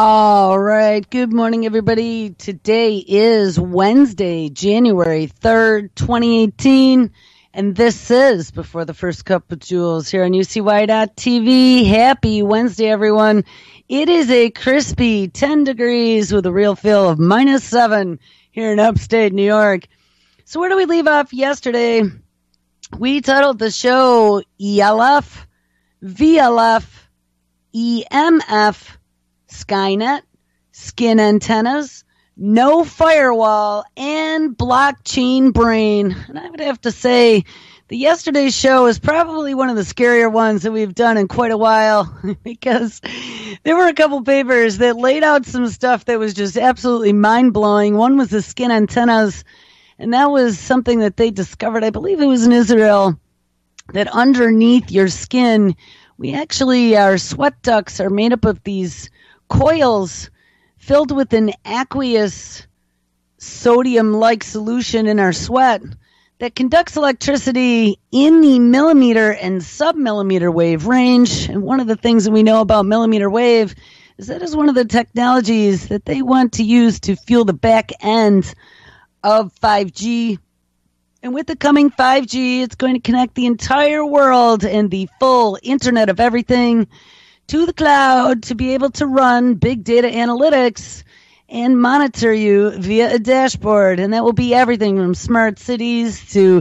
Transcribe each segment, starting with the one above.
All right. Good morning, everybody. Today is Wednesday, January 3rd, 2018. And this is Before the First Cup of Jules here on UCY.TV. Happy Wednesday, everyone. It is a crispy 10 degrees with a real feel of -7 here in upstate New York. So where do we leave off yesterday? We titled the show ELF, VLF, EMF, Skynet, skin antennas, no firewall, and blockchain brain. And I would have to say the yesterday's show is probably one of the scarier ones that we've done in quite a while because there were a couple papers that laid out some stuff that was just absolutely mind-blowing. One was the skin antennas, and that was something that they discovered, I believe it was in Israel, that underneath your skin, our sweat ducts are made up of these coils filled with an aqueous sodium-like solution in our sweat that conducts electricity in the millimeter and sub-millimeter wave range. And one of the things that we know about millimeter wave is that is one of the technologies that they want to use to fuel the back end of 5G. And with the coming 5G, it's going to connect the entire world and the full Internet of Everything to the cloud to be able to run big data analytics and monitor you via a dashboard. And that will be everything from smart cities to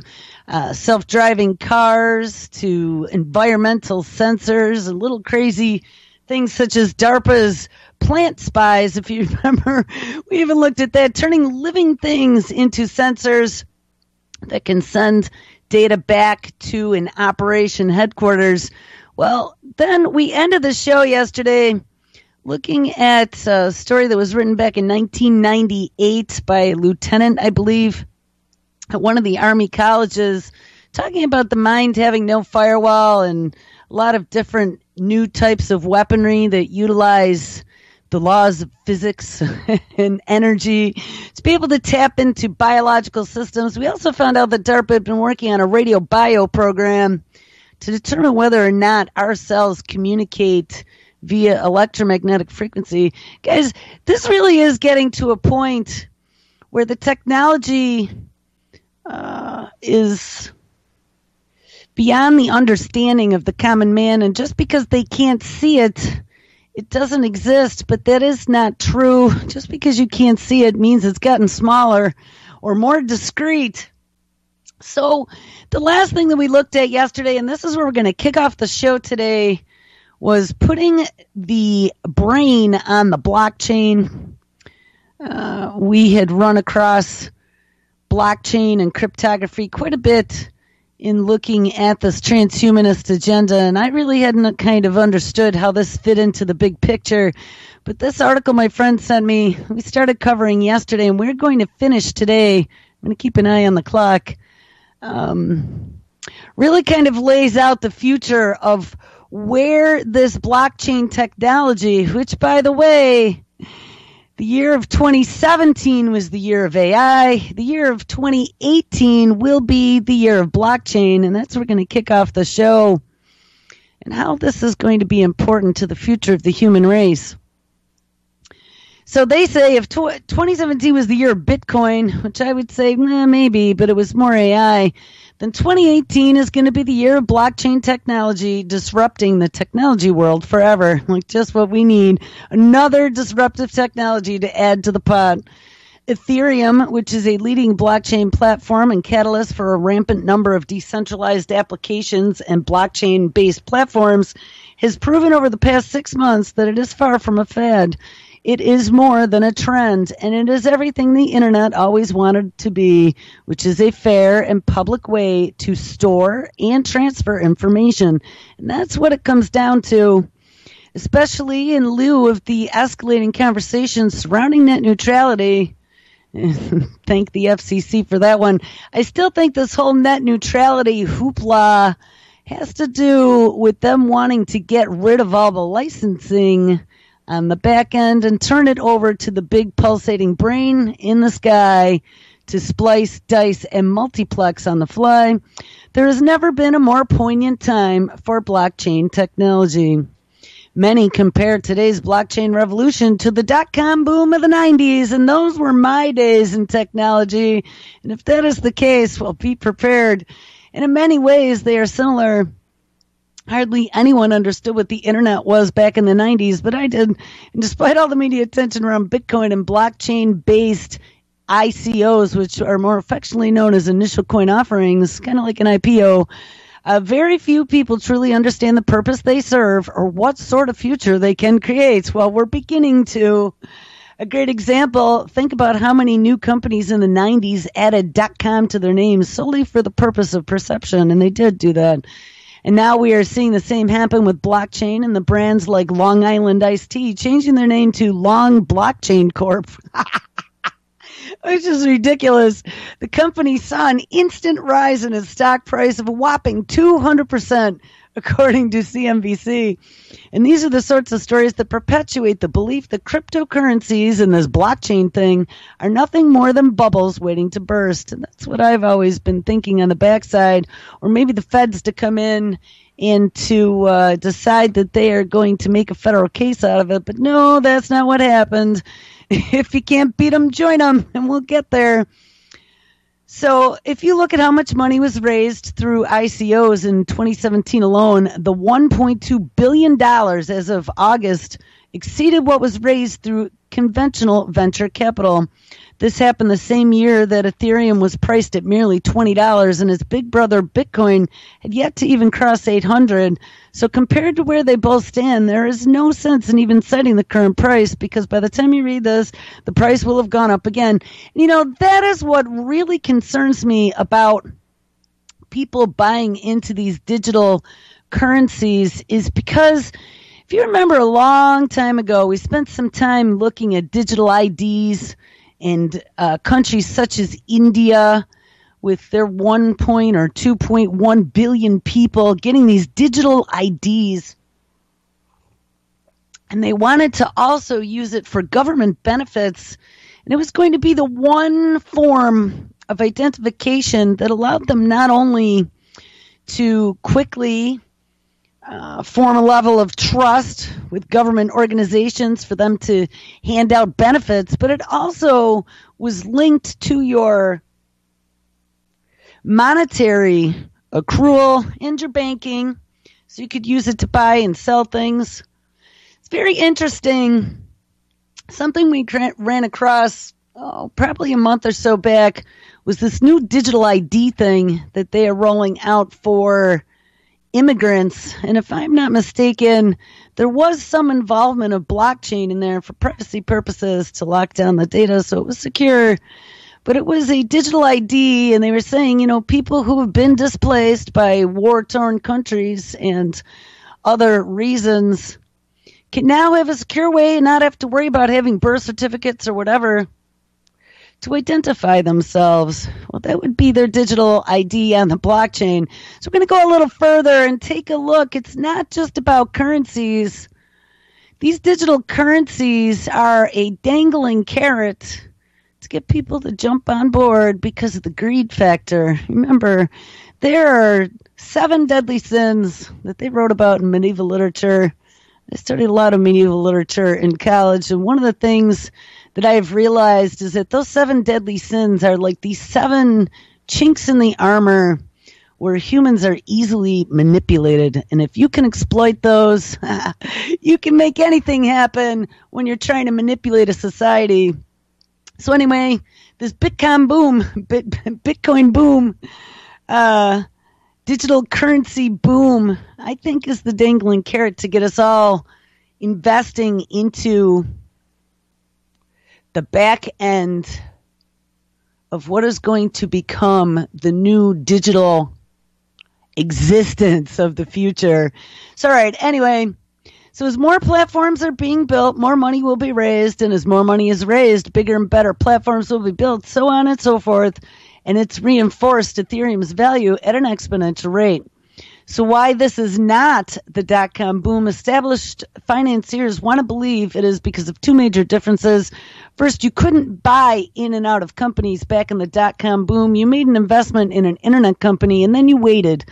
self-driving cars to environmental sensors and little crazy things such as DARPA's plant spies. If you remember, we even looked at that, turning living things into sensors that can send data back to an operation headquarters. Well, then we ended the show yesterday looking at a story that was written back in 1998 by a lieutenant, I believe, at one of the Army colleges, talking about the mind having no firewall and a lot of different new types of weaponry that utilize the laws of physics and energy to be able to tap into biological systems. We also found out that DARPA had been working on a radio bio program to determine whether or not our cells communicate via electromagnetic frequency. Guys, this really is getting to a point where the technology is beyond the understanding of the common man, and just because they can't see it, it doesn't exist. But that is not true. Just because you can't see it means it's gotten smaller or more discreet. So the last thing that we looked at yesterday, and this is where we're going to kick off the show today, was putting the brain on the blockchain. We had run across blockchain and cryptography quite a bit in looking at this transhumanist agenda, and I really hadn't kind of understood how this fit into the big picture. But this article my friend sent me, we started covering yesterday, and we're going to finish today. I'm going to keep an eye on the clock. Really kind of lays out the future of where this blockchain technology, which, by the way, the year of 2017 was the year of AI. The year of 2018 will be the year of blockchain, and that's where we're going to kick off the show and how this is going to be important to the future of the human race. So they say if 2017 was the year of Bitcoin, which I would say maybe, but it was more AI, then 2018 is going to be the year of blockchain technology disrupting the technology world forever. Like just what we need. Another disruptive technology to add to the pot. Ethereum, which is a leading blockchain platform and catalyst for a rampant number of decentralized applications and blockchain-based platforms, has proven over the past 6 months that it is far from a fad. It is more than a trend, and it is everything the internet always wanted to be, which is a fair and public way to store and transfer information. And that's what it comes down to, especially in lieu of the escalating conversations surrounding net neutrality. Thank the FCC for that one. I still think this whole net neutrality hoopla has to do with them wanting to get rid of all the licensing on the back end and turn it over to the big pulsating brain in the sky to splice, dice, and multiplex on the fly. There has never been a more poignant time for blockchain technology. Many compare today's blockchain revolution to the dot-com boom of the 90s, and those were my days in technology. And if that is the case, well, be prepared. And in many ways, they are similar. Hardly anyone understood what the internet was back in the 90s, but I did. And despite all the media attention around Bitcoin and blockchain-based ICOs, which are more affectionately known as initial coin offerings, kind of like an IPO, very few people truly understand the purpose they serve or what sort of future they can create. Well, we're beginning to. A great example, think about how many new companies in the 90s added .com to their names solely for the purpose of perception, and they did do that. And now we are seeing the same happen with blockchain and the brands like Long Island Iced Tea changing their name to Long Blockchain Corp. Which is ridiculous. The company saw an instant rise in its stock price of a whopping 200%, according to CNBC. And these are the sorts of stories that perpetuate the belief that cryptocurrencies and this blockchain thing are nothing more than bubbles waiting to burst. And that's what I've always been thinking on the backside. Or maybe the feds to come in and to decide that they are going to make a federal case out of it. But no, that's not what happened. If you can't beat them, join them, and we'll get there. So if you look at how much money was raised through ICOs in 2017 alone, the $1.2 billion as of August exceeded what was raised through conventional venture capital. This happened the same year that Ethereum was priced at merely $20, and its big brother Bitcoin had yet to even cross 800. So compared to where they both stand, there is no sense in even setting the current price, because by the time you read this, the price will have gone up again. You know, that is what really concerns me about people buying into these digital currencies, is because if you remember a long time ago, we spent some time looking at digital IDs and countries such as India with their 1 or 2.1 billion people getting these digital IDs. And they wanted to also use it for government benefits. And it was going to be the one form of identification that allowed them not only to quickly form a level of trust with government organizations for them to hand out benefits, but it also was linked to your monetary accrual and your banking, so you could use it to buy and sell things. It's very interesting. Something we ran across probably a month or so back was this new digital ID thing that they are rolling out for immigrants. And if I'm not mistaken, there was some involvement of blockchain in there for privacy purposes to lock down the data so it was secure. But it was a digital ID, and they were saying, you know, people who have been displaced by war-torn countries and other reasons can now have a secure way and not have to worry about having birth certificates or whatever to identify themselves. Well, that would be their digital ID on the blockchain. So we're going to go a little further and take a look. It's not just about currencies. These digital currencies are a dangling carrot to get people to jump on board because of the greed factor. Remember, there are 7 deadly sins that they wrote about in medieval literature. I studied a lot of medieval literature in college, and one of the things that I have realized is that those 7 deadly sins are like these 7 chinks in the armor where humans are easily manipulated. And if you can exploit those, you can make anything happen when you're trying to manipulate a society. So anyway, this Bitcoin boom, digital currency boom, I think is the dangling carrot to get us all investing into the back end of what is going to become the new digital existence of the future. So, all right, anyway, so as more platforms are being built, more money will be raised, and as more money is raised, bigger and better platforms will be built, so on and so forth, and it's reinforced Ethereum's value at an exponential rate. So why this is not the dot-com boom, established financiers want to believe it is because of 2 major differences. First, you couldn't buy in and out of companies back in the dot-com boom. You made an investment in an internet company, and then you waited.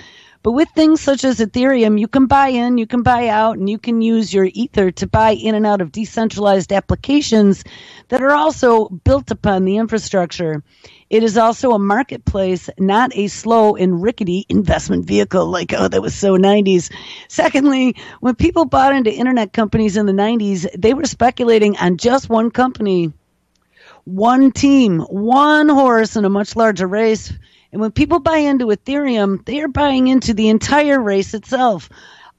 But with things such as Ethereum, you can buy in, you can buy out, and you can use your Ether to buy in and out of decentralized applications that are also built upon the infrastructure. It is also a marketplace, not a slow and rickety investment vehicle like, oh, that was so 90s. Secondly, when people bought into internet companies in the 90s, they were speculating on just one company, one team, one horse in a much larger race. And when people buy into Ethereum, they are buying into the entire race itself.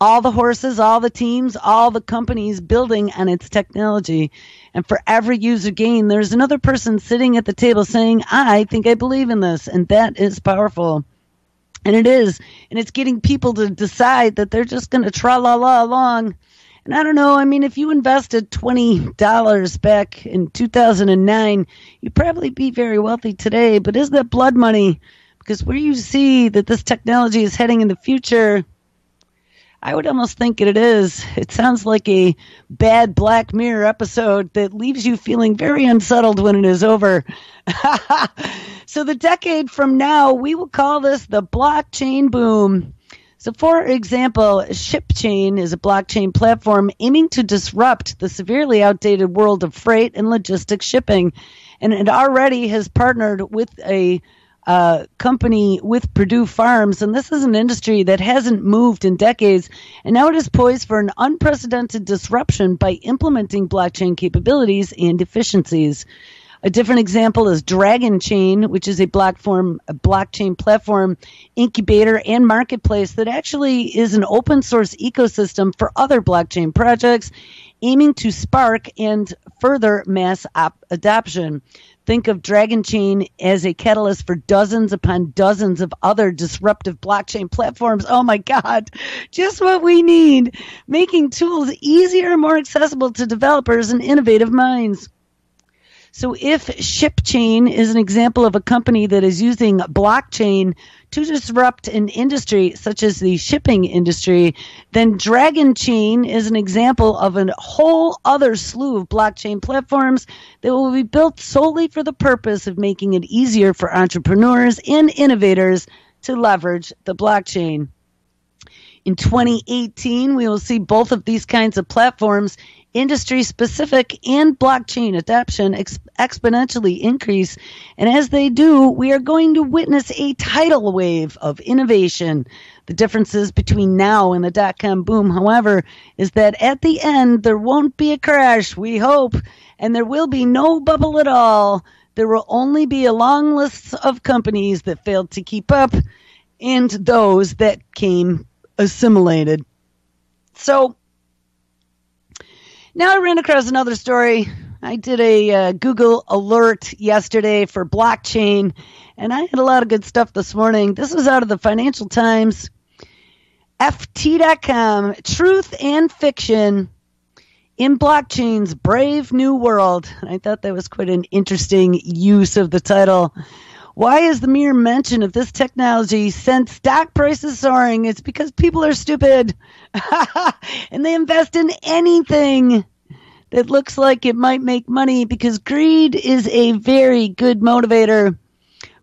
All the horses, all the teams, all the companies building on its technology. And for every user gain, there's another person sitting at the table saying, I think I believe in this. And that is powerful. And it is. And it's getting people to decide that they're just going to tra-la-la along. And I don't know, I mean, if you invested $20 back in 2009, you'd probably be very wealthy today. But is that blood money? Because where you see that this technology is heading in the future, I would almost think it is. It sounds like a bad Black Mirror episode that leaves you feeling very unsettled when it is over. So the decade from now, we will call this the blockchain boom. So for example, ShipChain is a blockchain platform aiming to disrupt the severely outdated world of freight and logistics shipping. And it already has partnered with a company with Purdue Farms, and this is an industry that hasn't moved in decades, and now it is poised for an unprecedented disruption by implementing blockchain capabilities and efficiencies. A different example is Dragon Chain, which is a blockchain platform, incubator, and marketplace that actually is an open source ecosystem for other blockchain projects aiming to spark and further mass adoption. Think of Dragon Chain as a catalyst for dozens upon dozens of other disruptive blockchain platforms. Oh my God, just what we need. Making tools easier and more accessible to developers and innovative minds. So if ShipChain is an example of a company that is using blockchain to disrupt an industry such as the shipping industry, then Dragon Chain is an example of a whole other slew of blockchain platforms that will be built solely for the purpose of making it easier for entrepreneurs and innovators to leverage the blockchain. In 2018, we will see both of these kinds of platforms, industry-specific and blockchain adoption, exponentially increase. And as they do, we are going to witness a tidal wave of innovation. The differences between now and the dot-com boom, however, is that at the end, there won't be a crash, we hope, and there will be no bubble at all. There will only be a long list of companies that failed to keep up and those that came assimilated. So now I ran across another story. I did a Google alert yesterday for blockchain, and I had a lot of good stuff this morning. This was out of the Financial Times. FT.com, Truth and Fiction in Blockchain's Brave New World. I thought that was quite an interesting use of the title. Why is the mere mention of this technology sent stock prices soaring? It's because people are stupid and they invest in anything that looks like it might make money because greed is a very good motivator.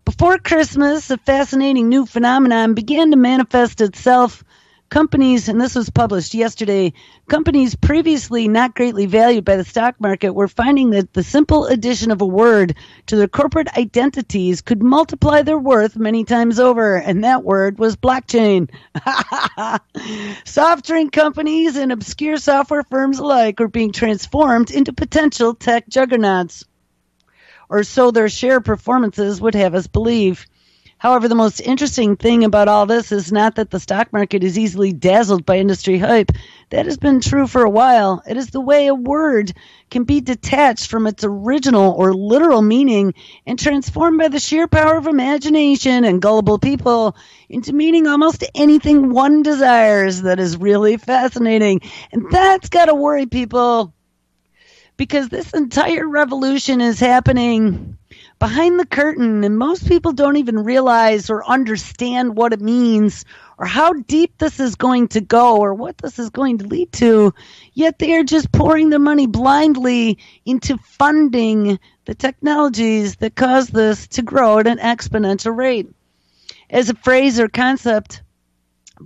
Before Christmas, a fascinating new phenomenon began to manifest itself. Companies, and this was published yesterday, companies previously not greatly valued by the stock market were finding that the simple addition of a word to their corporate identities could multiply their worth many times over, and that word was blockchain. Soft drink companies and obscure software firms alike are being transformed into potential tech juggernauts, or so their share performances would have us believe. However, the most interesting thing about all this is not that the stock market is easily dazzled by industry hype. That has been true for a while. It is the way a word can be detached from its original or literal meaning and transformed by the sheer power of imagination and gullible people into meaning almost anything one desires. That is really fascinating. And that's got to worry people, because this entire revolution is happening behind the curtain, and most people don't even realize or understand what it means or how deep this is going to go or what this is going to lead to, yet they are just pouring their money blindly into funding the technologies that cause this to grow at an exponential rate. As a phrase or concept,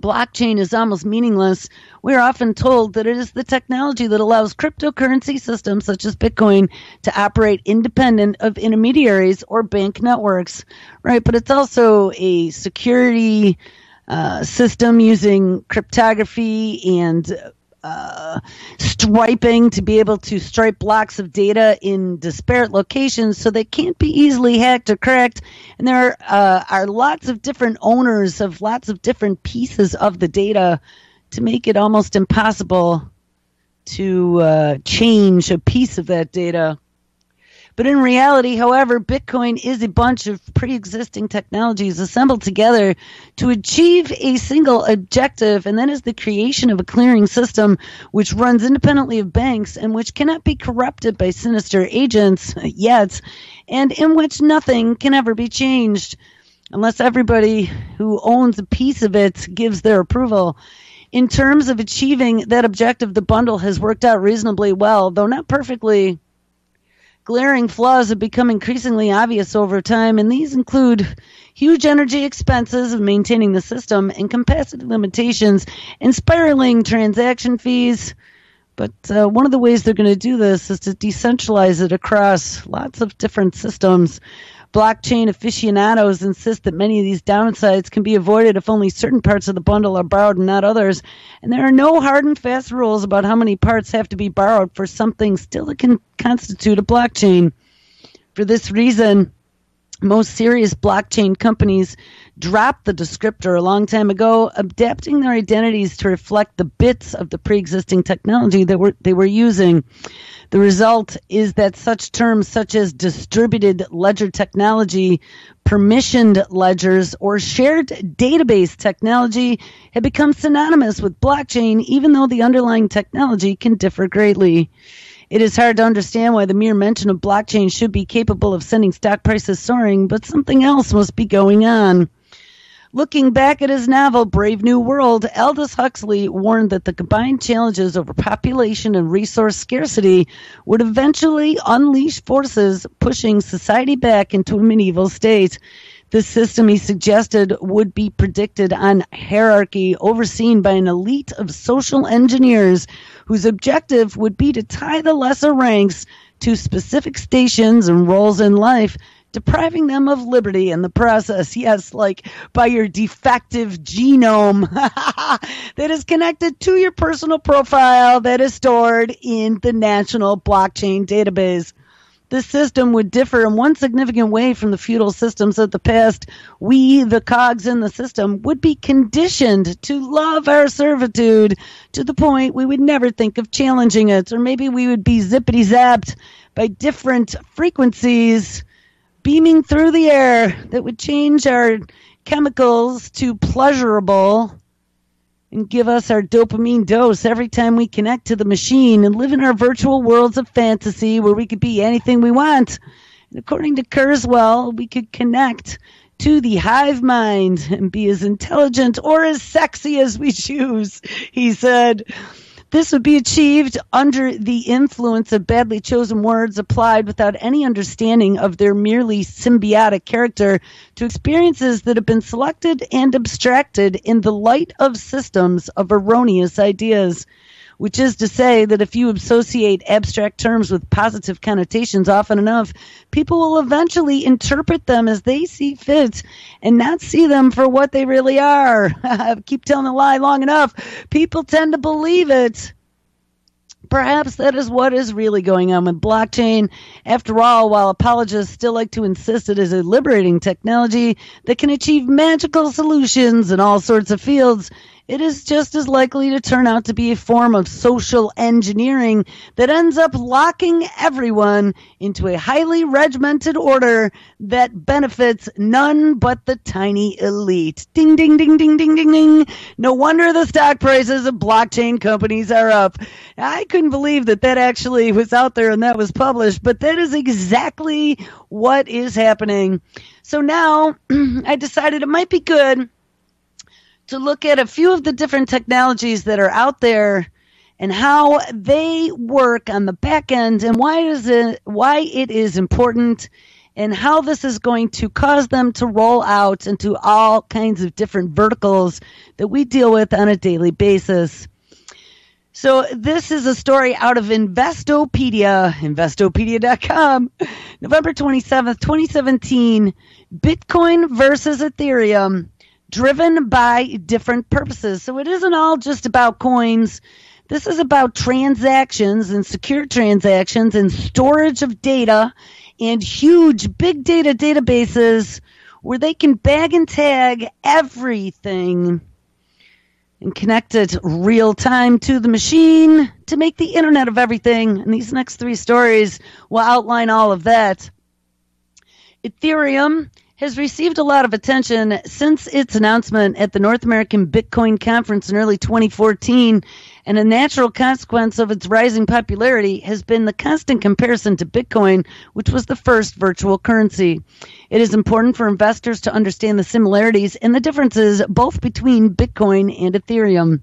blockchain is almost meaningless, we're often told that it is the technology that allows cryptocurrency systems such as Bitcoin to operate independent of intermediaries or bank networks, right? But it's also a security system using cryptography and striping to be able to stripe blocks of data in disparate locations so they can't be easily hacked or cracked. And there are lots of different owners of lots of different pieces of the data to make it almost impossible to change a piece of that data. But in reality, however, Bitcoin is a bunch of pre-existing technologies assembled together to achieve a single objective, and that is the creation of a clearing system which runs independently of banks and which cannot be corrupted by sinister agents yet, and in which nothing can ever be changed unless everybody who owns a piece of it gives their approval. In terms of achieving that objective, the bundle has worked out reasonably well, though not perfectly. Glaring flaws have become increasingly obvious over time, and these include huge energy expenses of maintaining the system and capacity limitations and spiraling transaction fees. But one of the ways they're going to do this is to decentralize it across lots of different systems. Blockchain aficionados insist that many of these downsides can be avoided if only certain parts of the bundle are borrowed and not others. And there are no hard and fast rules about how many parts have to be borrowed for something still to constitute a blockchain. For this reason, most serious blockchain companies dropped the descriptor a long time ago, adapting their identities to reflect the bits of the pre-existing technology that they were using. The result is that such terms such as distributed ledger technology, permissioned ledgers, or shared database technology have become synonymous with blockchain, even though the underlying technology can differ greatly. It is hard to understand why the mere mention of blockchain should be capable of sending stock prices soaring, but something else must be going on. Looking back at his novel, Brave New World, Aldous Huxley warned that the combined challenges over population and resource scarcity would eventually unleash forces pushing society back into a medieval state. The system, he suggested, would be predicted on hierarchy, overseen by an elite of social engineers whose objective would be to tie the lesser ranks to specific stations and roles in life, depriving them of liberty in the process. Yes, like by your defective genome that is connected to your personal profile that is stored in the national blockchain database. This system would differ in one significant way from the feudal systems of the past. We, the cogs in the system, would be conditioned to love our servitude to the point we would never think of challenging it. Or maybe we would be zippity-zapped by different frequencies beaming through the air that would change our chemicals to pleasurable and give us our dopamine dose every time we connect to the machine and live in our virtual worlds of fantasy where we could be anything we want. And according to Kurzweil, we could connect to the hive mind and be as intelligent or as sexy as we choose, he said. This would be achieved under the influence of badly chosen words applied without any understanding of their merely symbiotic character to experiences that have been selected and abstracted in the light of systems of erroneous ideas. Which is to say that if you associate abstract terms with positive connotations often enough, people will eventually interpret them as they see fit and not see them for what they really are. Keep telling a lie long enough, people tend to believe it. Perhaps that is what is really going on with blockchain. After all, while apologists still like to insist it is a liberating technology that can achieve magical solutions in all sorts of fields, it is just as likely to turn out to be a form of social engineering that ends up locking everyone into a highly regimented order that benefits none but the tiny elite. Ding, ding, ding, ding, ding, ding, ding. No wonder the stock prices of blockchain companies are up. I couldn't believe that actually was out there and that was published, but that is exactly what is happening. So now I decided it might be good to look at a few of the different technologies that are out there and how they work on the back end and why it is important and how this is going to cause them to roll out into all kinds of different verticals that we deal with on a daily basis. So this is a story out of Investopedia, investopedia.com, November 27th, 2017, Bitcoin versus Ethereum, driven by different purposes. So it isn't all just about coins. This is about transactions and secure transactions and storage of data and huge big data databases where they can bag and tag everything and connect it real time to the machine to make the Internet of Everything. And these next three stories will outline all of that. Ethereum has received a lot of attention since its announcement at the North American Bitcoin Conference in early 2014, and a natural consequence of its rising popularity has been the constant comparison to Bitcoin, which was the first virtual currency. It is important for investors to understand the similarities and the differences both between Bitcoin and Ethereum.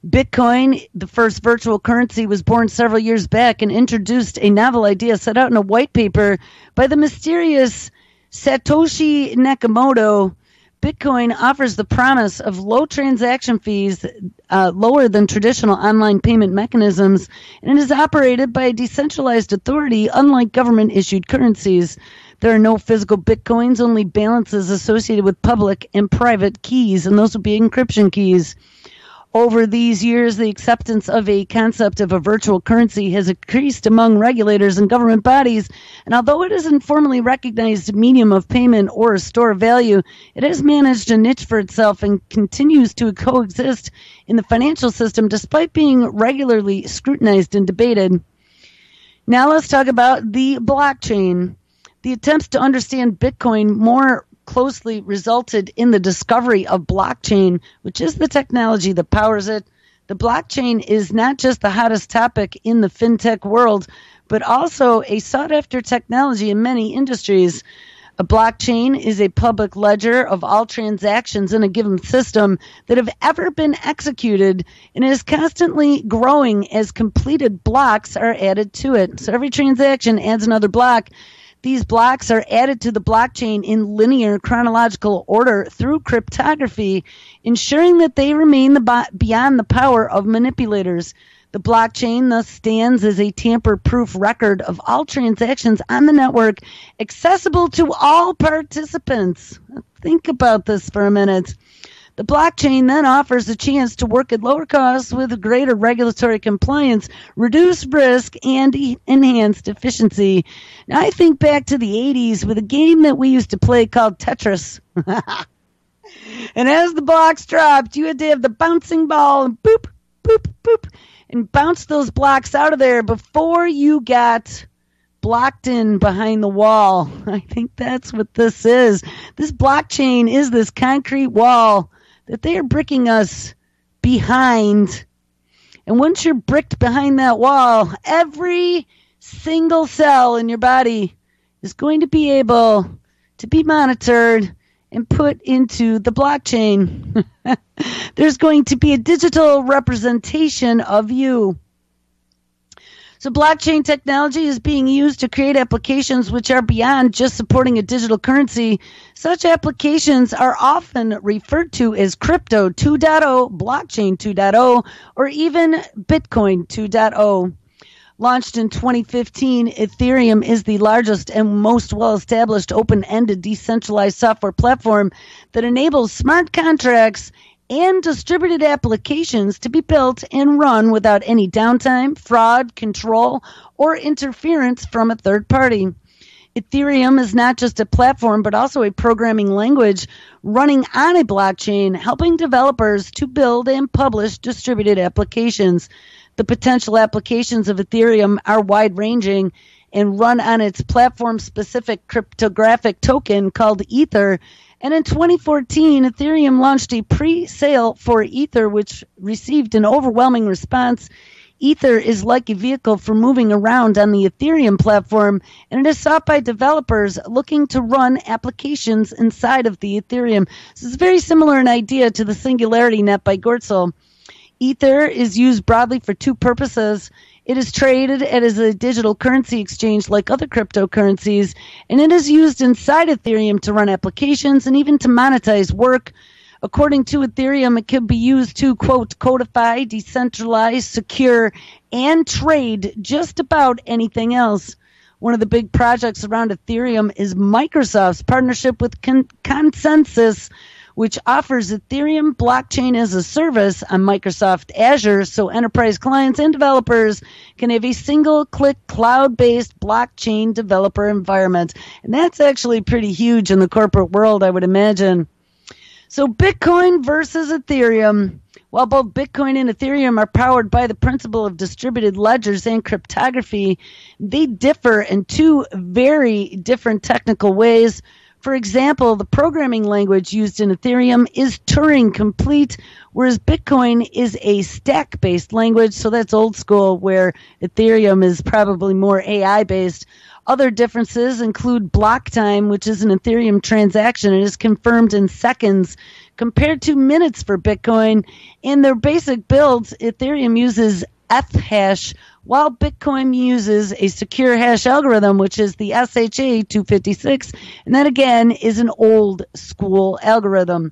Bitcoin, the first virtual currency, was born several years back and introduced a novel idea set out in a white paper by the mysterious Satoshi Nakamoto. Bitcoin offers the promise of low transaction fees, lower than traditional online payment mechanisms, and it is operated by a decentralized authority, unlike government-issued currencies. There are no physical bitcoins, only balances associated with public and private keys, and those would be encryption keys. Over these years, the acceptance of a concept of a virtual currency has increased among regulators and government bodies, and although it is an informally recognized medium of payment or a store of value, it has managed a niche for itself and continues to coexist in the financial system despite being regularly scrutinized and debated. Now let's talk about the blockchain. The attempts to understand Bitcoin more closely resulted in the discovery of blockchain, which is the technology that powers it. The blockchain is not just the hottest topic in the fintech world, but also a sought-after technology in many industries. A blockchain is a public ledger of all transactions in a given system that have ever been executed, and is constantly growing as completed blocks are added to it. So every transaction adds another block. These blocks are added to the blockchain in linear chronological order through cryptography, ensuring that they remain beyond the power of manipulators. The blockchain thus stands as a tamper-proof record of all transactions on the network, accessible to all participants. Think about this for a minute. The blockchain then offers a chance to work at lower costs with greater regulatory compliance, reduced risk, and enhanced efficiency. Now, I think back to the 80s with a game that we used to play called Tetris. And as the blocks dropped, you had to have the bouncing ball and boop, boop, boop, and bounce those blocks out of there before you got blocked in behind the wall. I think that's what this is. This blockchain is this concrete wall that they are bricking us behind. And once you're bricked behind that wall, every single cell in your body is going to be able to be monitored and put into the blockchain. There's going to be a digital representation of you. So blockchain technology is being used to create applications which are beyond just supporting a digital currency. Such applications are often referred to as Crypto 2.0, Blockchain 2.0, or even Bitcoin 2.0. Launched in 2015, Ethereum is the largest and most well-established open-ended decentralized software platform that enables smart contracts and distributed applications to be built and run without any downtime, fraud, control, or interference from a third party. Ethereum is not just a platform, but also a programming language running on a blockchain, helping developers to build and publish distributed applications. The potential applications of Ethereum are wide-ranging and run on its platform-specific cryptographic token called Ether. And in 2014, Ethereum launched a pre-sale for Ether, which received an overwhelming response. Ether is like a vehicle for moving around on the Ethereum platform, and it is sought by developers looking to run applications inside of the Ethereum. This is very similar in idea to the Singularity Net by Gortzel. Ether is used broadly for two purposes. It is traded as a digital currency exchange like other cryptocurrencies, and it is used inside Ethereum to run applications and even to monetize work. According to Ethereum, it can be used to, quote, codify, decentralize, secure, and trade just about anything else. One of the big projects around Ethereum is Microsoft's partnership with Consensus, which offers Ethereum blockchain as a service on Microsoft Azure, so enterprise clients and developers can have a single-click cloud-based blockchain developer environment. And that's actually pretty huge in the corporate world, I would imagine. So Bitcoin versus Ethereum. While both Bitcoin and Ethereum are powered by the principle of distributed ledgers and cryptography, they differ in two very different technical ways. For example, the programming language used in Ethereum is Turing complete, whereas Bitcoin is a stack-based language, so that's old school, where Ethereum is probably more AI-based. Other differences include block time, which is an Ethereum transaction and is confirmed in seconds compared to minutes for Bitcoin. In their basic builds, Ethereum uses F-hash, while Bitcoin uses a secure hash algorithm, which is the SHA-256, and that again is an old school algorithm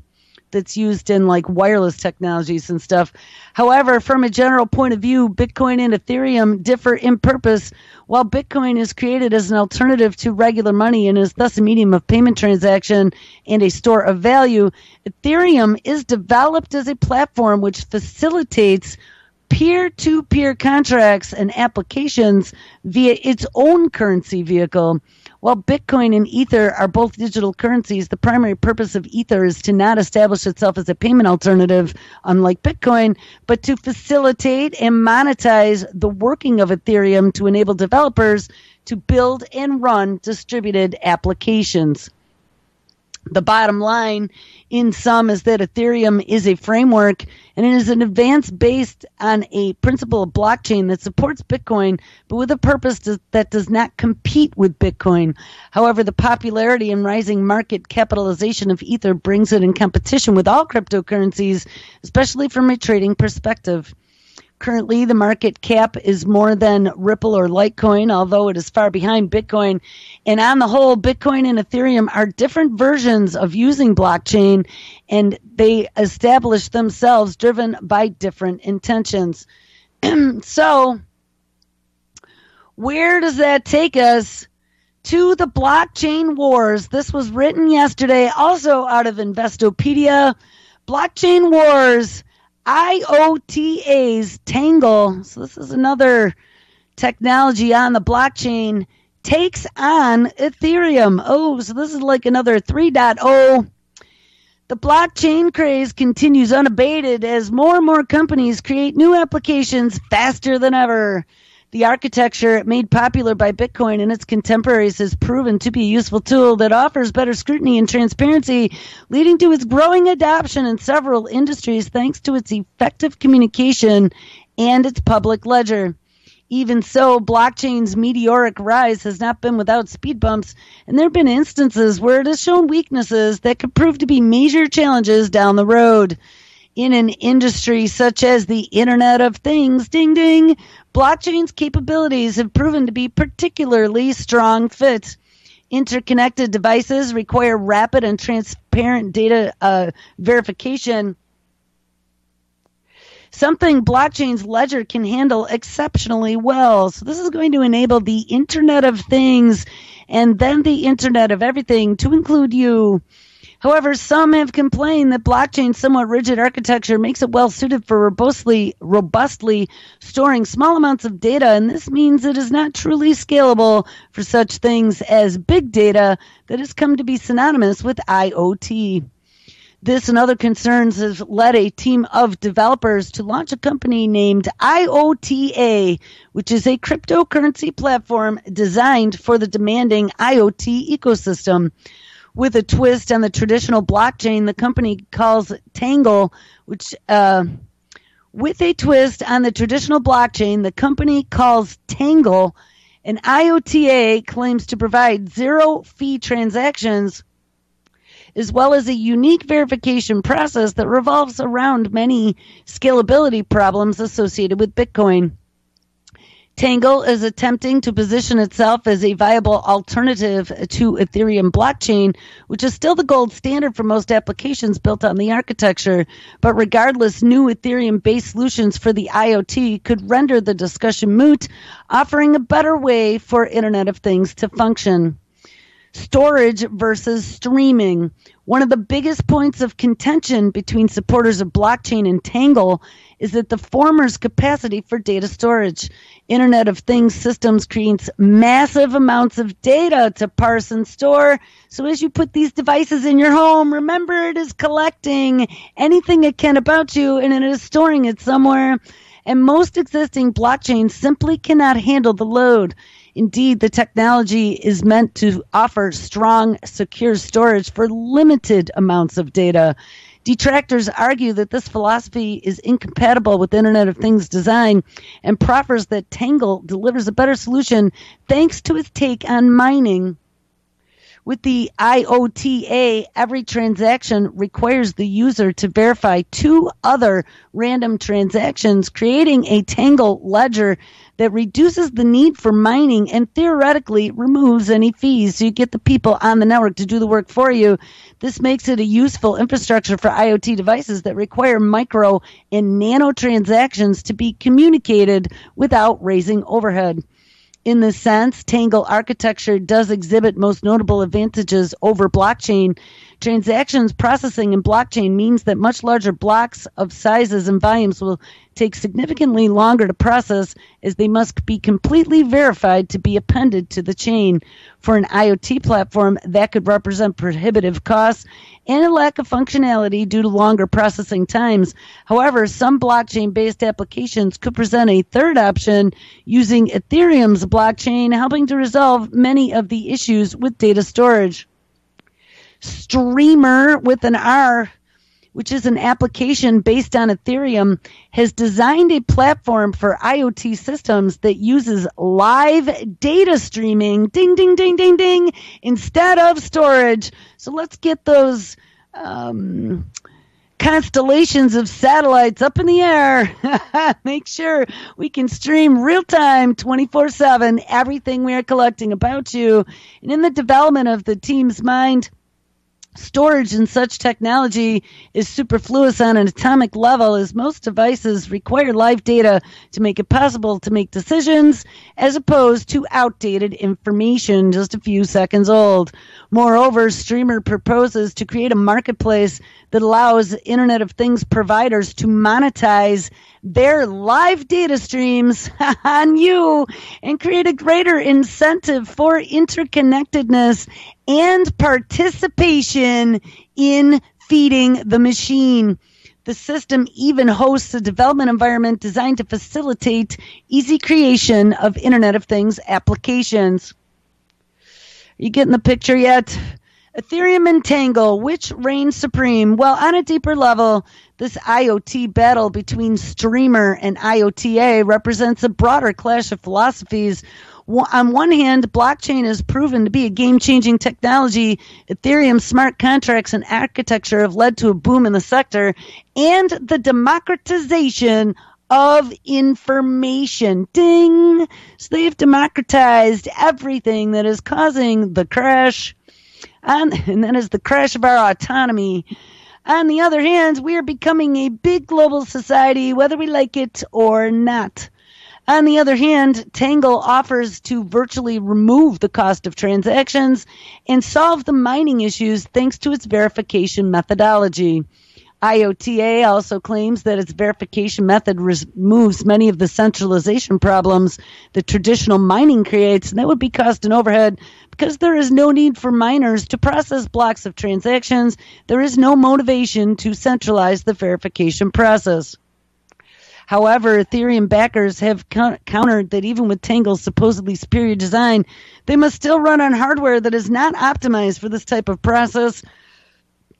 that's used in like wireless technologies and stuff. However, from a general point of view, Bitcoin and Ethereum differ in purpose. While Bitcoin is created as an alternative to regular money and is thus a medium of payment transaction and a store of value, Ethereum is developed as a platform which facilitates peer-to-peer contracts and applications via its own currency vehicle. While Bitcoin and Ether are both digital currencies, the primary purpose of Ether is to not establish itself as a payment alternative, unlike Bitcoin, but to facilitate and monetize the working of Ethereum to enable developers to build and run distributed applications. The bottom line, in sum, is that Ethereum is a framework and it is an advance based on a principle of blockchain that supports Bitcoin, but with a purpose that does not compete with Bitcoin. However, the popularity and rising market capitalization of Ether brings it in competition with all cryptocurrencies, especially from a trading perspective. Currently, the market cap is more than Ripple or Litecoin, although it is far behind Bitcoin. And on the whole, Bitcoin and Ethereum are different versions of using blockchain, and they establish themselves driven by different intentions. So, where does that take us? To the blockchain wars. This was written yesterday, also out of Investopedia. Blockchain wars. IoTA's Tangle, so this is another technology on the blockchain, takes on Ethereum. Oh, so this is like another 3.0. The blockchain craze continues unabated as more and more companies create new applications faster than ever. The architecture made popular by Bitcoin and its contemporaries has proven to be a useful tool that offers better scrutiny and transparency, leading to its growing adoption in several industries thanks to its effective communication and its public ledger. Even so, blockchain's meteoric rise has not been without speed bumps, and there have been instances where it has shown weaknesses that could prove to be major challenges down the road. In an industry such as the Internet of Things, ding ding, blockchain's capabilities have proven to be particularly strong fit. Interconnected devices require rapid and transparent data verification, something blockchain's ledger can handle exceptionally well. So this is going to enable the Internet of Things and then the Internet of Everything to include you. However, some have complained that blockchain's somewhat rigid architecture makes it well suited for robustly storing small amounts of data, and this means it is not truly scalable for such things as big data that has come to be synonymous with IoT. This and other concerns has led a team of developers to launch a company named IoTA, which is a cryptocurrency platform designed for the demanding IoT ecosystem. With a twist on the traditional blockchain, the company calls Tangle, and IoTA claims to provide zero-fee transactions, as well as a unique verification process that revolves around many scalability problems associated with Bitcoin. Tangle is attempting to position itself as a viable alternative to Ethereum blockchain, which is still the gold standard for most applications built on the architecture. But regardless, new Ethereum-based solutions for the IoT could render the discussion moot, offering a better way for Internet of Things to function. Storage versus streaming. One of the biggest points of contention between supporters of blockchain and Tangle is that the former's capacity for data storage. Internet of Things systems creates massive amounts of data to parse and store. So as you put these devices in your home, remember it is collecting anything it can about you and it is storing it somewhere. And most existing blockchains simply cannot handle the load. Indeed, the technology is meant to offer strong, secure storage for limited amounts of data. Detractors argue that this philosophy is incompatible with Internet of Things design and proffers that Tangle delivers a better solution thanks to its take on mining. With the IOTA, every transaction requires the user to verify two other random transactions, creating a Tangle ledger that reduces the need for mining and theoretically removes any fees. So you get the people on the network to do the work for you. This makes it a useful infrastructure for IoT devices that require micro and nano transactions to be communicated without raising overhead. In this sense, Tangle architecture does exhibit most notable advantages over blockchain. Transactions processing in blockchain means that much larger blocks of sizes and volumes will take significantly longer to process as they must be completely verified to be appended to the chain. For an IoT platform, that could represent prohibitive costs and a lack of functionality due to longer processing times. However, some blockchain-based applications could present a third option using Ethereum's blockchain, helping to resolve many of the issues with data storage. Streamer with an R, which is an application based on Ethereum, has designed a platform for IoT systems that uses live data streaming, ding, ding, ding, ding, ding, instead of storage. So let's get those constellations of satellites up in the air. Make sure we can stream real-time, 24/7, everything we are collecting about you. And in the development of the team's mind, storage in such technology is superfluous on an atomic level, as most devices require live data to make it possible to make decisions, as opposed to outdated information just a few seconds old. Moreover, Streamer proposes to create a marketplace that allows Internet of Things providers to monetize their live data streams on you and create a greater incentive for interconnectedness and participation in feeding the machine. The system even hosts a development environment designed to facilitate easy creation of Internet of Things applications. Are you getting the picture yet? Ethereum and Tangle, which reigns supreme? Well, on a deeper level, this IoT battle between Streamer and IOTA represents a broader clash of philosophies. On one hand, blockchain has proven to be a game-changing technology. Ethereum's smart contracts and architecture have led to a boom in the sector and the democratization of information. Ding! So they have democratized everything that is causing the crash. And that is the crash of our autonomy. On the other hand, we are becoming a big global society, whether we like it or not. On the other hand, Tangle offers to virtually remove the cost of transactions and solve the mining issues thanks to its verification methodology. IOTA also claims that its verification method removes many of the centralization problems that traditional mining creates, and that would be cost and overhead. Because there is no need for miners to process blocks of transactions, there is no motivation to centralize the verification process. However, Ethereum backers have countered that even with Tangle's supposedly superior design, they must still run on hardware that is not optimized for this type of process.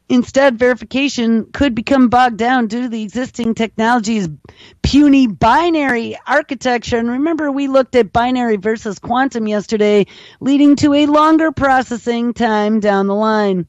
Instead, verification could become bogged down due to the existing technology's puny binary architecture. And remember, we looked at binary versus quantum yesterday, leading to a longer processing time down the line.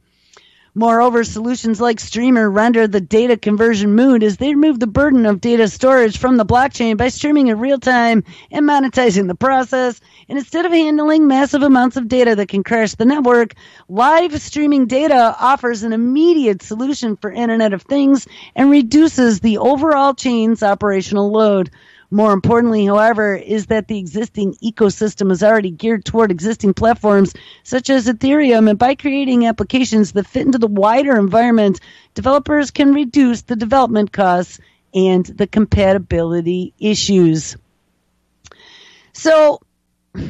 Moreover, solutions like Streamer render the data conversion moot as they remove the burden of data storage from the blockchain by streaming in real time and monetizing the process. And instead of handling massive amounts of data that can crash the network, live streaming data offers an immediate solution for Internet of Things and reduces the overall chain's operational load. More importantly, however, is that the existing ecosystem is already geared toward existing platforms such as Ethereum, and by creating applications that fit into the wider environment, developers can reduce the development costs and the compatibility issues. So, the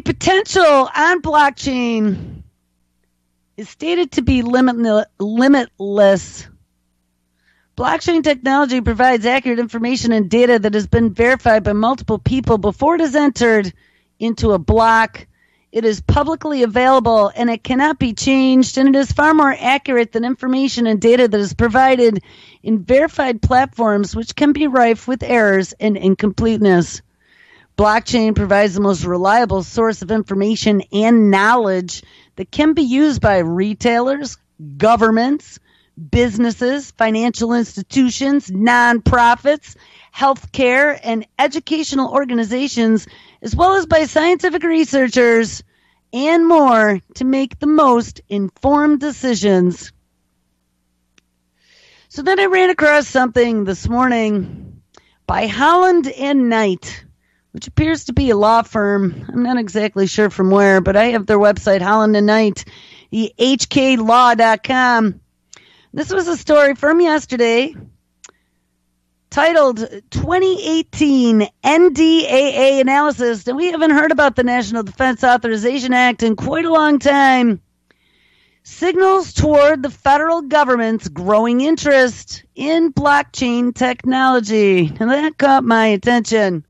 potential on blockchain is stated to be limitless. Blockchain technology provides accurate information and data that has been verified by multiple people before it is entered into a block. It is publicly available and it cannot be changed, and it is far more accurate than information and data that is provided in verified platforms, which can be rife with errors and incompleteness. Blockchain provides the most reliable source of information and knowledge that can be used by retailers, governments, businesses, financial institutions, nonprofits, healthcare, and educational organizations, as well as by scientific researchers and more to make the most informed decisions. So then I ran across something this morning by Holland and Knight, which appears to be a law firm. I'm not exactly sure from where, but I have their website, Holland and Knight, the hklaw.com. This was a story from yesterday titled 2018 NDAA Analysis. And we haven't heard about the National Defense Authorization Act in quite a long time. Signals toward the federal government's growing interest in blockchain technology. And that caught my attention.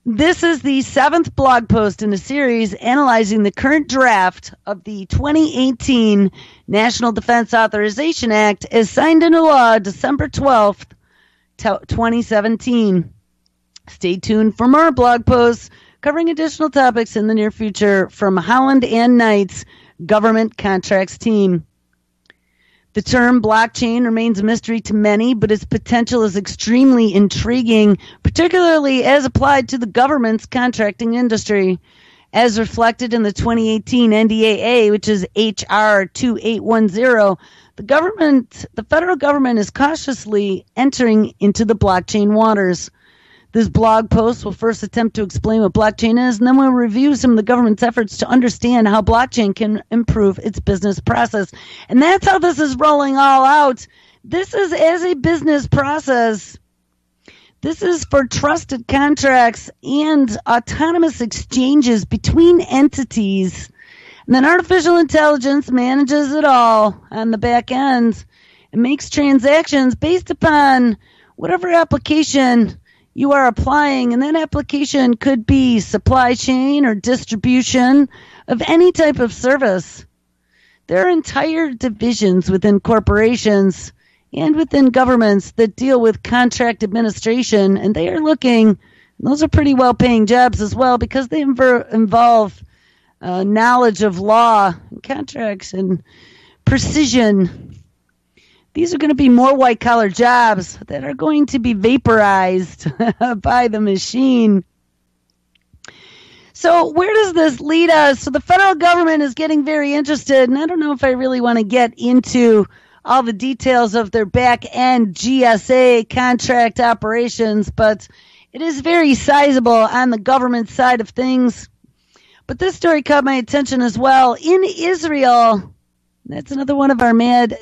This is the 7th blog post in a series analyzing the current draft of the 2018 National Defense Authorization Act as signed into law December 12th, 2017. Stay tuned for more blog posts covering additional topics in the near future from Holland and Knight's Government Contracts team. The term blockchain remains a mystery to many, but its potential is extremely intriguing, particularly as applied to the government's contracting industry. As reflected in the 2018 NDAA, which is HR 2810, the federal government is cautiously entering into the blockchain waters. This blog post will first attempt to explain what blockchain is, and then we'll review some of the government's efforts to understand how blockchain can improve its business process. And that's how this is rolling all out. This is as a business process. This is for trusted contracts and autonomous exchanges between entities. And then artificial intelligence manages it all on the back end and makes transactions based upon whatever application you are applying, and that application could be supply chain or distribution of any type of service. There are entire divisions within corporations and within governments that deal with contract administration, and they are looking, those are pretty well-paying jobs as well because they involve knowledge of law, and contracts, and precision. These are going to be more white-collar jobs that are going to be vaporized by the machine. So where does this lead us? So the federal government is getting very interested, and I don't know if I really want to get into all the details of their back-end GSA contract operations, but it is very sizable on the government side of things. But this story caught my attention as well. In Israel, that's another one of our mad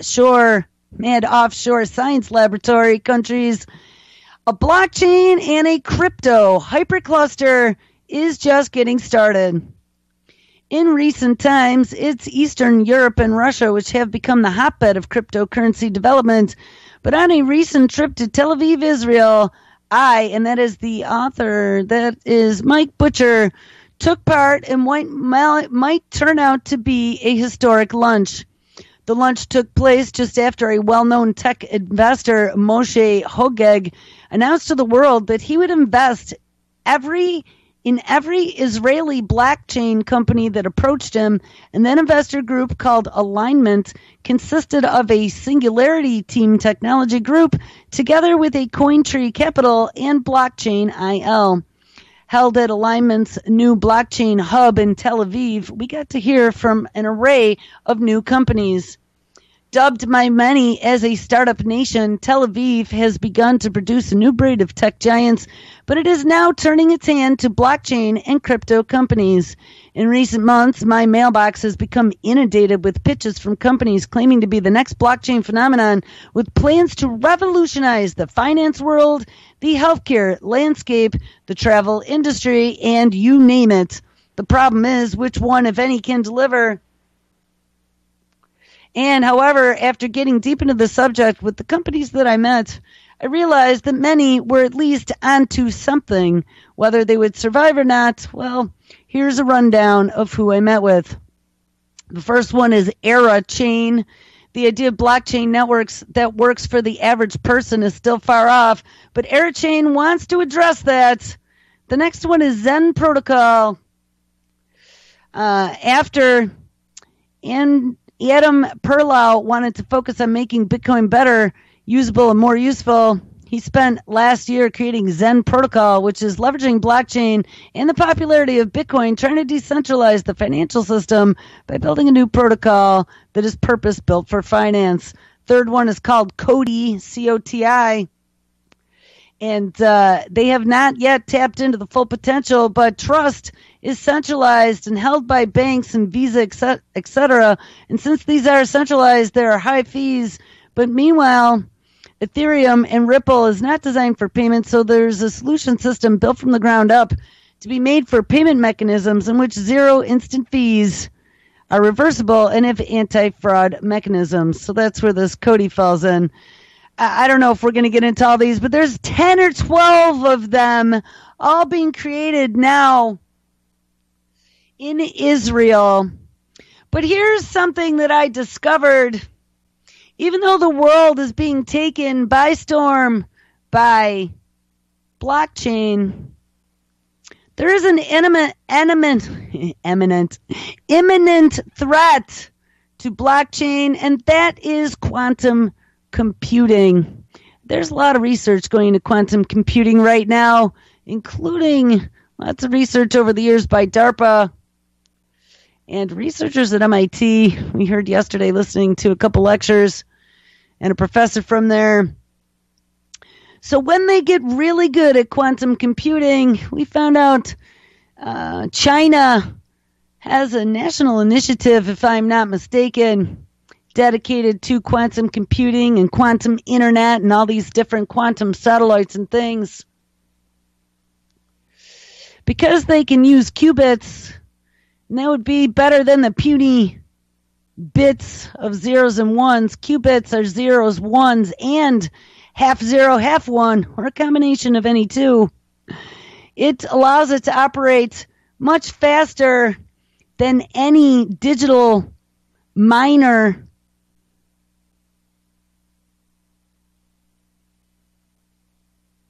offshore science laboratory countries, a blockchain and a crypto hypercluster is just getting started. In recent times, it's Eastern Europe and Russia which have become the hotbed of cryptocurrency development. But on a recent trip to Tel Aviv, Israel, and that is the author, that is Mike Butcher, took part in what might turn out to be a historic lunch. The lunch took place just after a well-known tech investor, Moshe Hogeg, announced to the world that he would invest every in every Israeli blockchain company that approached him, and then investor group called Alignment consisted of a Singularity Team Technology Group together with a Cointree Capital and Blockchain IL. Held at Alignment's new blockchain hub in Tel Aviv, we got to hear from an array of new companies. Dubbed by many as a startup nation, Tel Aviv has begun to produce a new breed of tech giants, but it is now turning its hand to blockchain and crypto companies. In recent months, my mailbox has become inundated with pitches from companies claiming to be the next blockchain phenomenon with plans to revolutionize the finance world, the healthcare landscape, the travel industry, and you name it. The problem is which one, if any, can deliver. And however, after getting deep into the subject with the companies that I met, I realized that many were at least onto something. Whether they would survive or not, well, here's a rundown of who I met with. The first one is Era Chain. The idea of blockchain networks that works for the average person is still far off, but Era Chain wants to address that. The next one is Zen Protocol. Adam Perlow wanted to focus on making Bitcoin better, usable, and more useful. He spent last year creating Zen Protocol, which is leveraging blockchain and the popularity of Bitcoin, trying to decentralize the financial system by building a new protocol that is purpose-built for finance. Third one is called COTI, C-O-T-I. And they have not yet tapped into the full potential, but trust is centralized and held by banks and Visa, etc. And since these are centralized, there are high fees. But meanwhile, Ethereum and Ripple is not designed for payments, so there's a solution system built from the ground up to be made for payment mechanisms in which zero instant fees are reversible and have anti-fraud mechanisms. So that's where this COTI falls in. I don't know if we're going to get into all these, but there's 10 or 12 of them all being created now in Israel. But here's something that I discovered. Even though the world is being taken by storm by blockchain, there is an imminent threat to blockchain, and that is quantum computing. There's a lot of research going into quantum computing right now, including lots of research over the years by DARPA and researchers at MIT. We heard yesterday listening to a couple lectures and a professor from there. So when they get really good at quantum computing, we found out China has a national initiative, if I'm not mistaken, dedicated to quantum computing and quantum internet and all these different quantum satellites and things. Because they can use qubits, and that would be better than the puny bits of zeros and ones. Qubits are zeros, ones, and half zero, half one, or a combination of any two. It allows it to operate much faster than any digital miner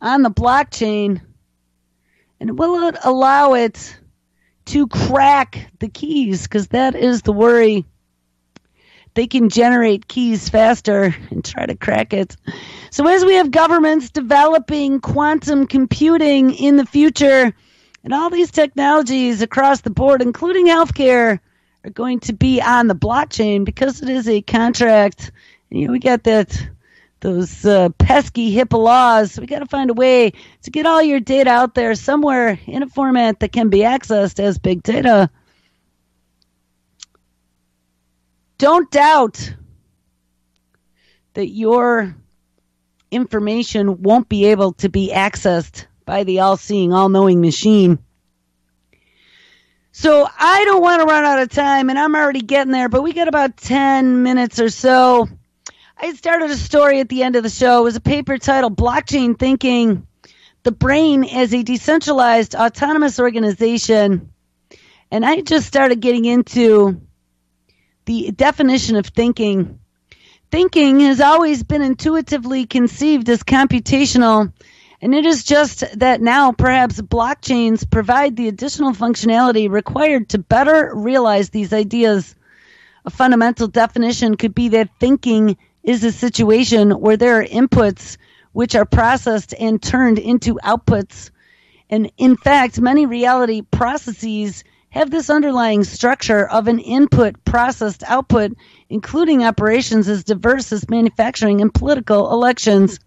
on the blockchain, and will it allow it to crack the keys? Because that is the worry. They can generate keys faster and try to crack it. So as we have governments developing quantum computing in the future, and all these technologies across the board, including healthcare, are going to be on the blockchain because it is a contract. You know, we got those pesky HIPAA laws. We got to find a way to get all your data out there somewhere in a format that can be accessed as big data. Don't doubt that your information won't be able to be accessed by the all-seeing, all-knowing machine. So I don't want to run out of time, and I'm already getting there, but we got about 10 minutes or so. I started a story at the end of the show. It was a paper titled Blockchain Thinking, the Brain as a Decentralized Autonomous Organization. And I just started getting into the definition of thinking. Thinking has always been intuitively conceived as computational, And it is just that now perhaps blockchains provide the additional functionality required to better realize these ideas. A fundamental definition could be that thinking is a situation where there are inputs which are processed and turned into outputs. And in fact, many reality processes have this underlying structure of an input processed output, including operations as diverse as manufacturing and political elections.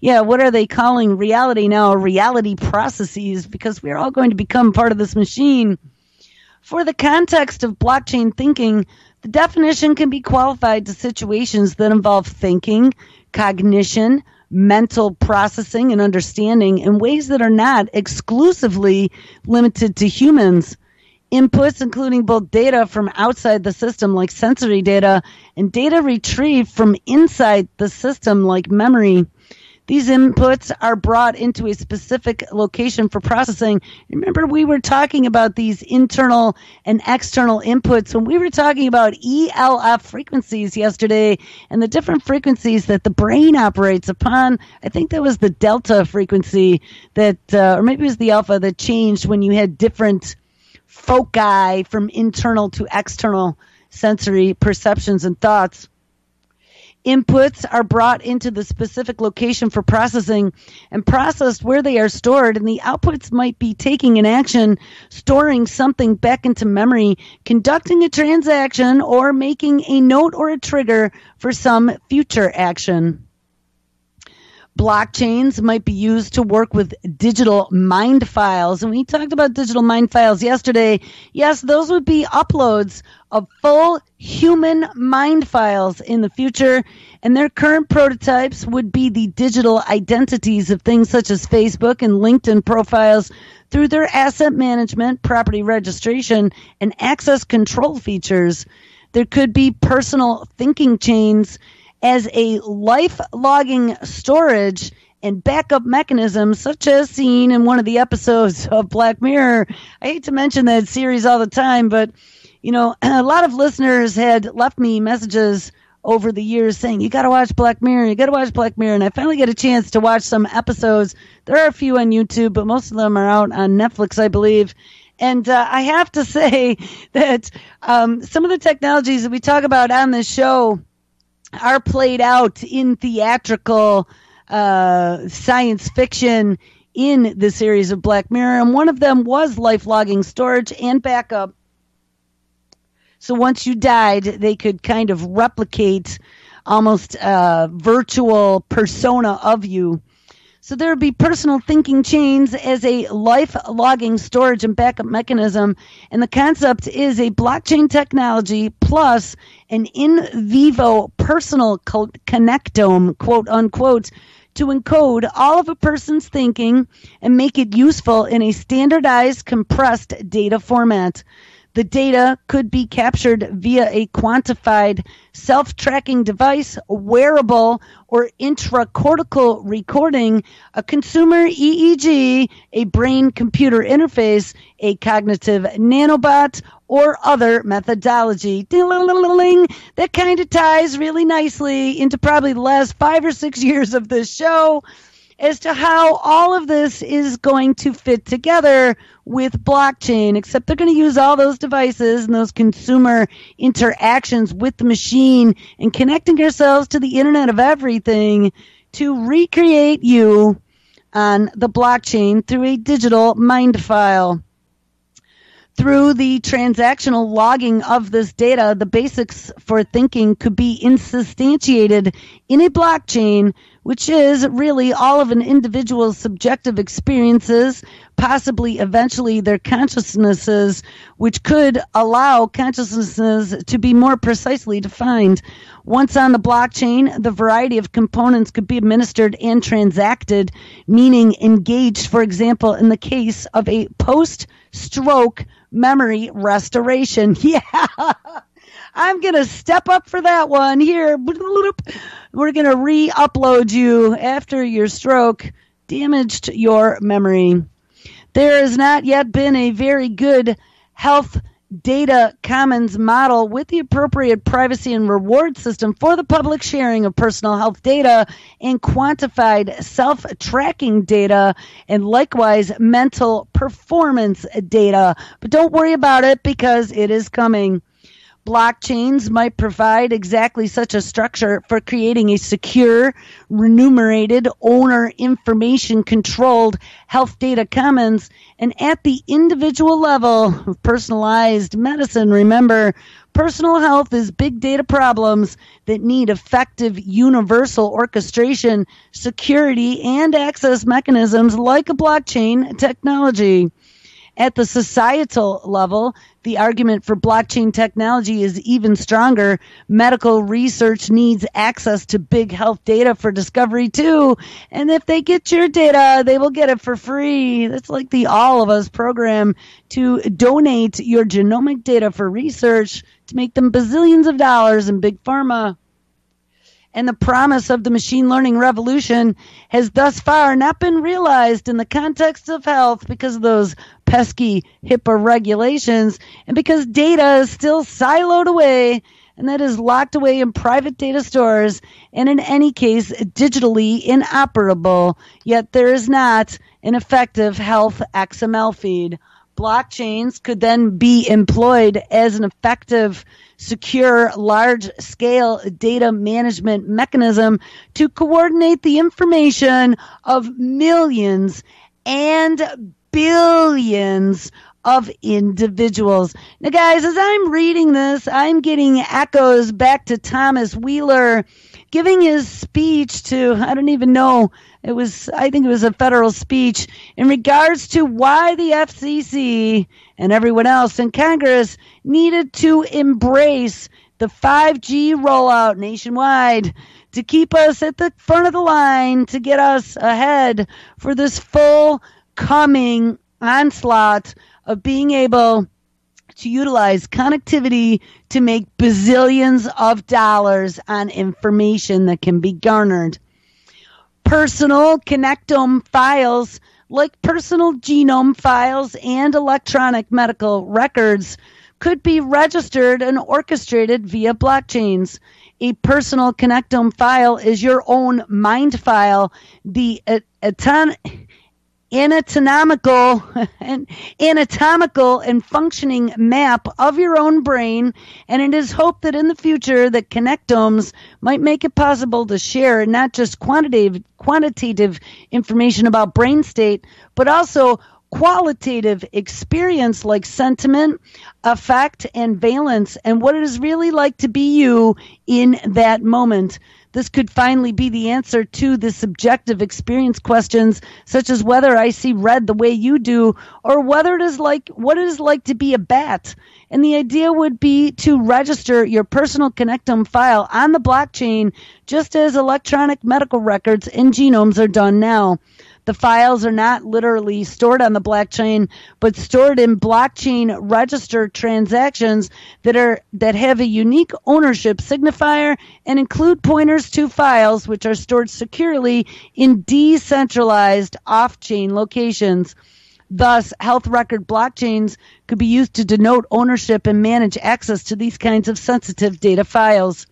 Yeah, what are they calling reality now? Reality processes, because we're all going to become part of this machine. For the context of blockchain thinking, the definition can be qualified to situations that involve thinking, cognition, mental processing, and understanding in ways that are not exclusively limited to humans. Inputs including both data from outside the system like sensory data and data retrieved from inside the system like memory. These inputs are brought into a specific location for processing. Remember, we were talking about these internal and external inputs when we were talking about ELF frequencies yesterday and the different frequencies that the brain operates upon. I think that was the delta frequency that, or maybe it was the alpha that changed when you had different foci from internal to external sensory perceptions and thoughts. Inputs are brought into the specific location for processing and processed where they are stored, and the outputs might be taking an action, storing something back into memory, conducting a transaction, or making a note or a trigger for some future action. Blockchains might be used to work with digital mind files. And we talked about digital mind files yesterday. Yes, those would be uploads of full human mind files in the future. And their current prototypes would be the digital identities of things such as Facebook and LinkedIn profiles through their asset management, property registration, and access control features. There could be personal thinking chains as a life logging storage and backup mechanism, such as seen in one of the episodes of Black Mirror. I hate to mention that series all the time, but you know, a lot of listeners had left me messages over the years saying, you got to watch Black Mirror, you got to watch Black Mirror. And I finally get a chance to watch some episodes. There are a few on YouTube, but most of them are out on Netflix, I believe. And I have to say that some of the technologies that we talk about on this show are played out in theatrical science fiction in the series of Black Mirror. And one of them was life logging storage and backup. So once you died, they could kind of replicate almost a virtual persona of you. So there would be personal thinking chains as a life logging storage and backup mechanism. And the concept is a blockchain technology plus an in vivo personal connectome, quote unquote, to encode all of a person's thinking and make it useful in a standardized compressed data format. The data could be captured via a quantified self-tracking device, wearable, or intracortical recording, a consumer EEG, a brain-computer interface, a cognitive nanobot, or other methodology. That kind of ties really nicely into probably the last 5 or 6 years of this show as to how all of this is going to fit together with blockchain, except they're going to use all those devices and those consumer interactions with the machine and connecting ourselves to the Internet of Everything to recreate you on the blockchain through a digital mind file. Through the transactional logging of this data, the basics for thinking could be instantiated in a blockchain, which is really all of an individual's subjective experiences, possibly eventually their consciousnesses, which could allow consciousnesses to be more precisely defined. Once on the blockchain, the variety of components could be administered and transacted, meaning engaged, for example, in the case of a post-stroke memory restoration. Yeah, I'm going to step up for that one here. We're going to re-upload you after your stroke damaged your memory. There has not yet been a very good health data commons model with the appropriate privacy and reward system for the public sharing of personal health data and quantified self-tracking data, and likewise mental performance data. But don't worry about it because it is coming. Blockchains might provide exactly such a structure for creating a secure, remunerated, owner information controlled health data commons. And at the individual level of personalized medicine, remember, personal health is big data problems that need effective universal orchestration, security, and access mechanisms like a blockchain technology. At the societal level, the argument for blockchain technology is even stronger. Medical research needs access to big health data for discovery too. And if they get your data, they will get it for free. That's like the All of Us program to donate your genomic data for research to make them bazillions of dollars in big pharma. And the promise of the machine learning revolution has thus far not been realized in the context of health because of those pesky HIPAA regulations and because data is still siloed away, and that is locked away in private data stores and in any case digitally inoperable, yet there is not an effective health XML feed. Blockchains could then be employed as an effective, secure, large-scale data management mechanism to coordinate the information of millions and billions of individuals. Now, guys, as I'm reading this, I'm getting echoes back to Thomas Wheeler giving his speech to, I don't even know, I think it was a federal speech in regards to why the FCC and everyone else in Congress needed to embrace the 5G rollout nationwide to keep us at the front of the line, to get us ahead for this full coming onslaught of being able to utilize connectivity to make bazillions of dollars on information that can be garnered. Personal connectome files, like personal genome files and electronic medical records, could be registered and orchestrated via blockchains. A personal connectome file is your own MindFile, the anatomical and functioning map of your own brain, and it is hoped that in the future that connectomes might make it possible to share not just quantitative information about brain state, but also qualitative experience like sentiment, affect, and valence, and what it is really like to be you in that moment. This could finally be the answer to the subjective experience questions, such as whether I see red the way you do, or whether it is like what it is like to be a bat. And the idea would be to register your personal connectome file on the blockchain, just as electronic medical records and genomes are done now. The files are not literally stored on the blockchain, but stored in blockchain registered transactions that have a unique ownership signifier and include pointers to files which are stored securely in decentralized off-chain locations. Thus, health record blockchains could be used to denote ownership and manage access to these kinds of sensitive data files.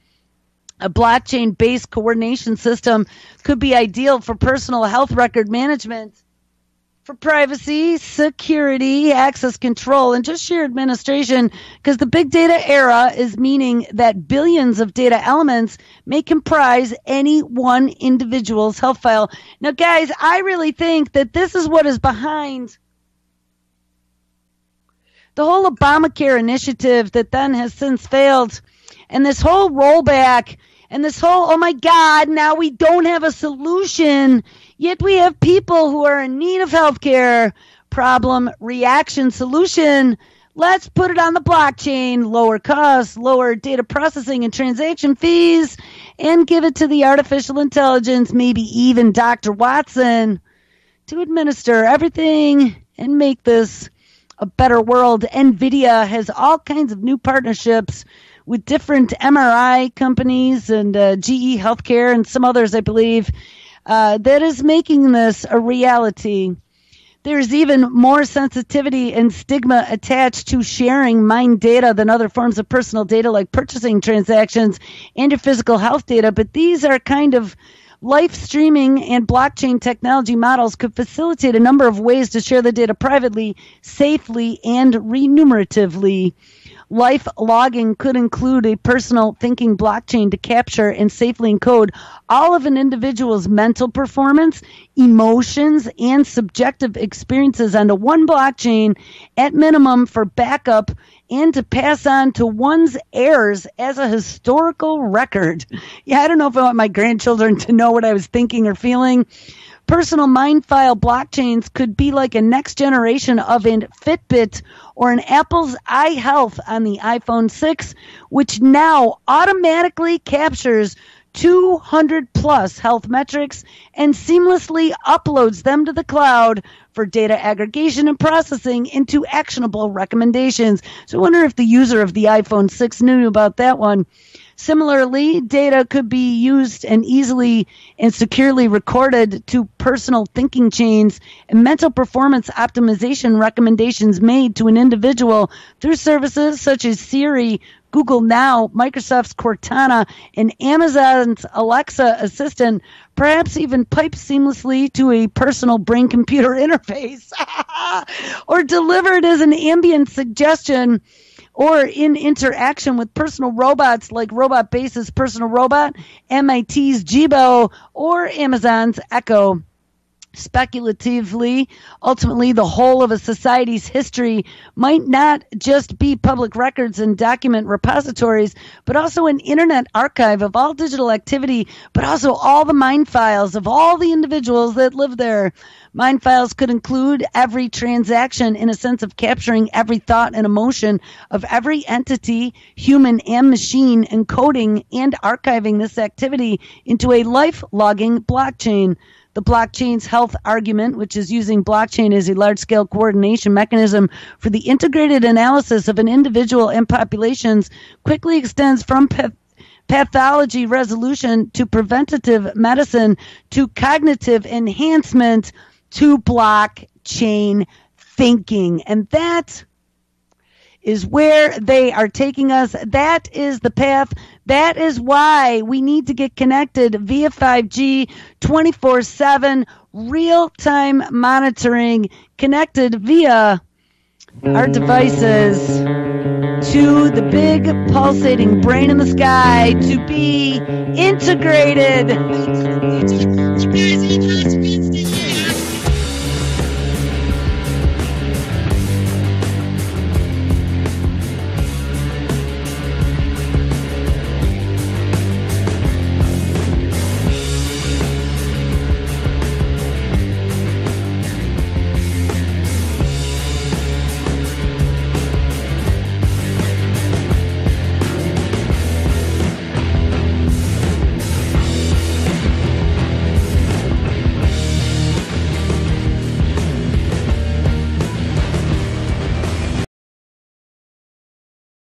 A blockchain-based coordination system could be ideal for personal health record management, for privacy, security, access control, and just sheer administration, because the big data era is meaning that billions of data elements may comprise any one individual's health file. Now, guys, I really think that this is what is behind the whole Obamacare initiative that then has since failed, and this whole rollback, and this whole, oh my God, now we don't have a solution, yet we have people who are in need of health care. Problem, reaction, solution. Let's put it on the blockchain, lower costs, lower data processing and transaction fees, and give it to the artificial intelligence, maybe even Dr. Watson, to administer everything and make this a better world. NVIDIA has all kinds of new partnerships with different MRI companies and GE Healthcare and some others, I believe, that is making this a reality. There's even more sensitivity and stigma attached to sharing mind data than other forms of personal data like purchasing transactions and your physical health data. But these are kind of live streaming, and blockchain technology models could facilitate a number of ways to share the data privately, safely, and remuneratively. Life logging could include a personal thinking blockchain to capture and safely encode all of an individual's mental performance, emotions, and subjective experiences onto one blockchain at minimum for backup and to pass on to one's heirs as a historical record. Yeah, I don't know if I want my grandchildren to know what I was thinking or feeling. Personal MindFile blockchains could be like a next generation of a Fitbit or an Apple's iHealth on the iPhone 6, which now automatically captures 200 plus health metrics and seamlessly uploads them to the cloud for data aggregation and processing into actionable recommendations. So I wonder if the user of the iPhone 6 knew about that one. Similarly, data could be used and easily and securely recorded to personal thinking chains and mental performance optimization recommendations made to an individual through services such as Siri, Google Now, Microsoft's Cortana, and Amazon's Alexa Assistant, perhaps even piped seamlessly to a personal brain-computer interface, or delivered as an ambient suggestion or in interaction with personal robots like Robot Base's Personal Robot, MIT's Jibo, or Amazon's Echo. Speculatively, ultimately, the whole of a society's history might not just be public records and document repositories, but also an internet archive of all digital activity, but also all the mind files of all the individuals that live there. Mind files could include every transaction in a sense of capturing every thought and emotion of every entity, human and machine, encoding and archiving this activity into a life logging blockchain. The blockchain's health argument, which is using blockchain as a large-scale coordination mechanism for the integrated analysis of an individual and populations, quickly extends from pathology resolution to preventative medicine to cognitive enhancement to blockchain thinking. And that is where they are taking us. That is the path. That is why we need to get connected via 5G, 24/7, real-time monitoring, connected via our devices to the big pulsating brain in the sky to be integrated.